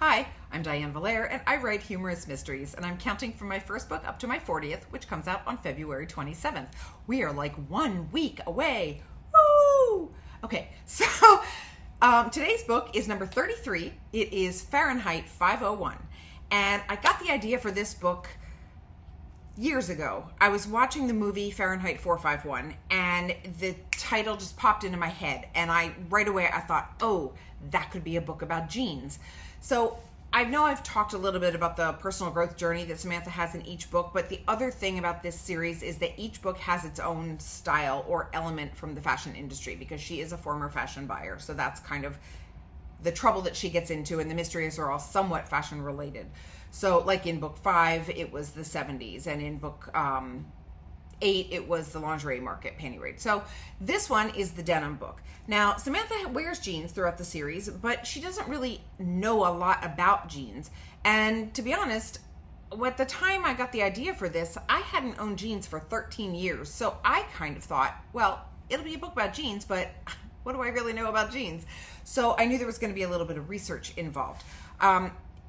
Hi, I'm Diane Vallere, and I write humorous mysteries, and I'm counting from my first book up to my 40th, which comes out on February 27th. We are like 1 week away. Woo! Okay, so today's book is number 33. It is Fahrenheit 501, and I got the idea for this book years ago. I was watching the movie Fahrenheit 451, and the title just popped into my head, and right away I thought, oh, that could be a book about jeans. So I know I've talked a little bit about the personal growth journey that Samantha has in each book, but the other thing about this series is that each book has its own style or element from the fashion industry, because she is a former fashion buyer. So that's kind of the trouble that she gets into, and the mysteries are all somewhat fashion related. So like in book 5, it was the 70s, and in book 8, it was the lingerie market, panty raid. So this one is the denim book. Now, Samantha wears jeans throughout the series, but she doesn't really know a lot about jeans. And to be honest, at the time I got the idea for this, I hadn't owned jeans for 13 years. So I kind of thought, well, it'll be a book about jeans, but what do I really know about jeans? So I knew there was going to be a little bit of research involved.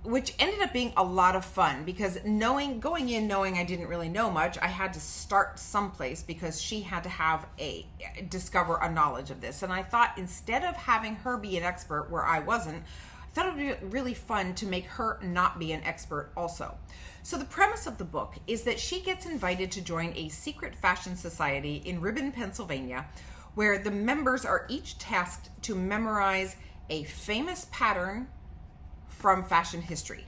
Which ended up being a lot of fun, because going in knowing I didn't really know much, I had to start someplace, because she had to discover a knowledge of this. And I thought, instead of having her be an expert where I wasn't, I thought it would be really fun to make her not be an expert also. So the premise of the book is that she gets invited to join a secret fashion society in Ribbon, Pennsylvania, where the members are each tasked to memorize a famous pattern from fashion history.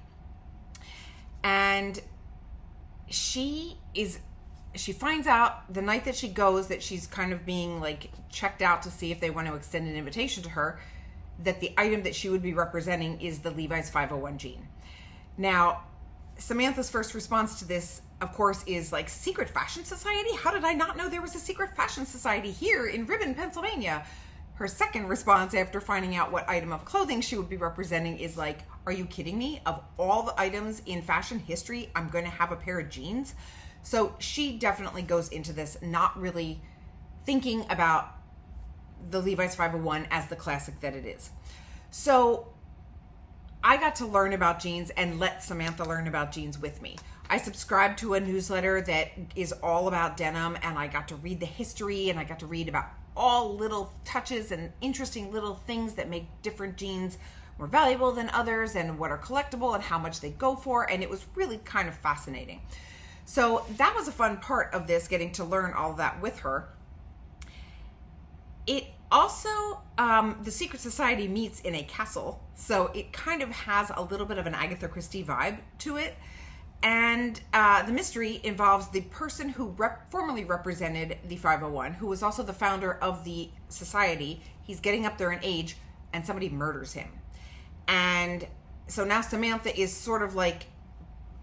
And she finds out the night that she goes that she's kind of being like checked out to see if they want to extend an invitation to her, that the item that she would be representing is the Levi's 501 jean. Now, Samantha's first response to this, of course, is like, secret fashion society? How did I not know there was a secret fashion society here in Ribbon, Pennsylvania? Her second response, after finding out what item of clothing she would be representing, is like, are you kidding me? Of all the items in fashion history, I'm going to have a pair of jeans? So she definitely goes into this not really thinking about the Levi's 501 as the classic that it is. So I got to learn about jeans and let Samantha learn about jeans with me. I subscribed to a newsletter that is all about denim, and I got to read the history, and I got to read about all little touches and interesting little things that make different jeans more valuable than others, and what are collectible and how much they go for. And it was really kind of fascinating. So that was a fun part of this, getting to learn all that with her. It also, the secret society meets in a castle, so it kind of has a little bit of an Agatha Christie vibe to it. And the mystery involves the person who formerly represented the 501, who was also the founder of the society. He's getting up there in age, and somebody murders him. And so now Samantha is sort of like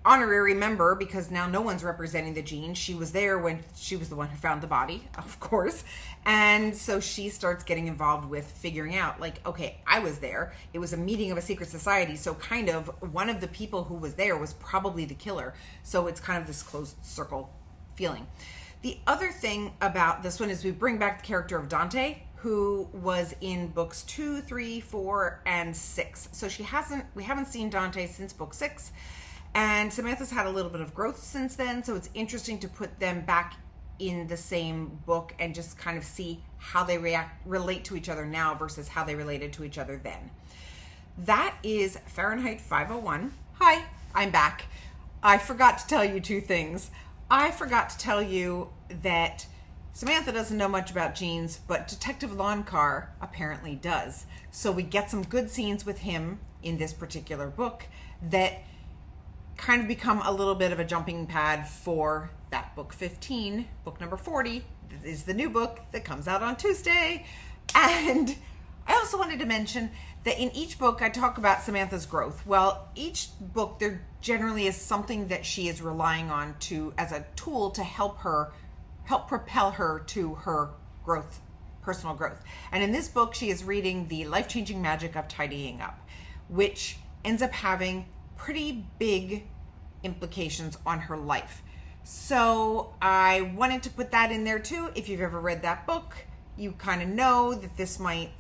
honorary member, because now no one's representing the jean. She was there when she was the one who found the body, of course. And so she starts getting involved with figuring out, like, okay, I was there. It was a meeting of a secret society. So kind of one of the people who was there was probably the killer. So it's kind of this closed circle feeling. The other thing about this one is we bring back the character of Dante, who was in books 2, 3, 4, and 6. So we haven't seen Dante since book 6. And Samantha's had a little bit of growth since then, so it's interesting to put them back in the same book and just kind of see how they relate to each other now versus how they related to each other then. That is Fahrenheit 501. Hi, I'm back. I forgot to tell you 2 things. I forgot to tell you that Samantha doesn't know much about jeans, but Detective Lawn Car apparently does. So we get some good scenes with him in this particular book that kind of become a little bit of a jumping pad for that book 15. Book number 40 is the new book that comes out on Tuesday. And I also wanted to mention that in each book I talk about Samantha's growth. Well, each book there generally is something that she is relying on as a tool to help propel her to her growth, personal growth. And in this book she is reading The Life-Changing Magic of Tidying Up, which ends up having pretty big implications on her life. So I wanted to put that in there too. If you've ever read that book, you kind of know that this might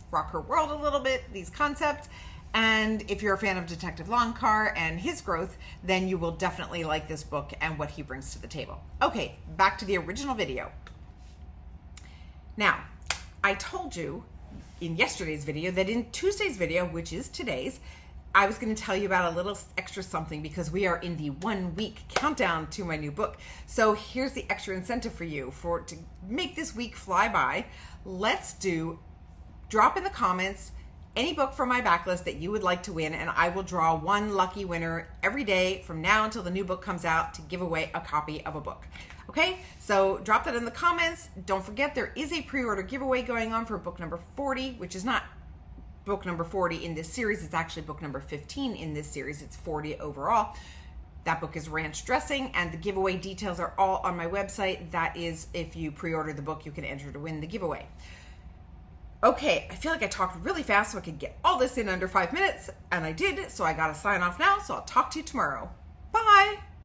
rock her world a little bit, these concepts. And if you're a fan of Detective Longcar and his growth, then you will definitely like this book and what he brings to the table. Okay, back to the original video. Now, I told you in yesterday's video that in Tuesday's video, which is today's, I was going to tell you about a little extra something because we are in the 1 week countdown to my new book. So here's the extra incentive for you to make this week fly by. Let's drop in the comments any book from my backlist that you would like to win, and I will draw one lucky winner every day from now until the new book comes out to give away a copy of a book. Okay, so drop that in the comments. Don't forget there is a pre-order giveaway going on for book number 40, which is not book number 40 in this series. It's actually book number 15 in this series. It's 40 overall. That book is Ranch Dressing, and the giveaway details are all on my website. That is, if you pre-order the book, you can enter to win the giveaway. Okay, I feel like I talked really fast so I could get all this in under 5 minutes, and I did, so I gotta sign off now, so I'll talk to you tomorrow. Bye!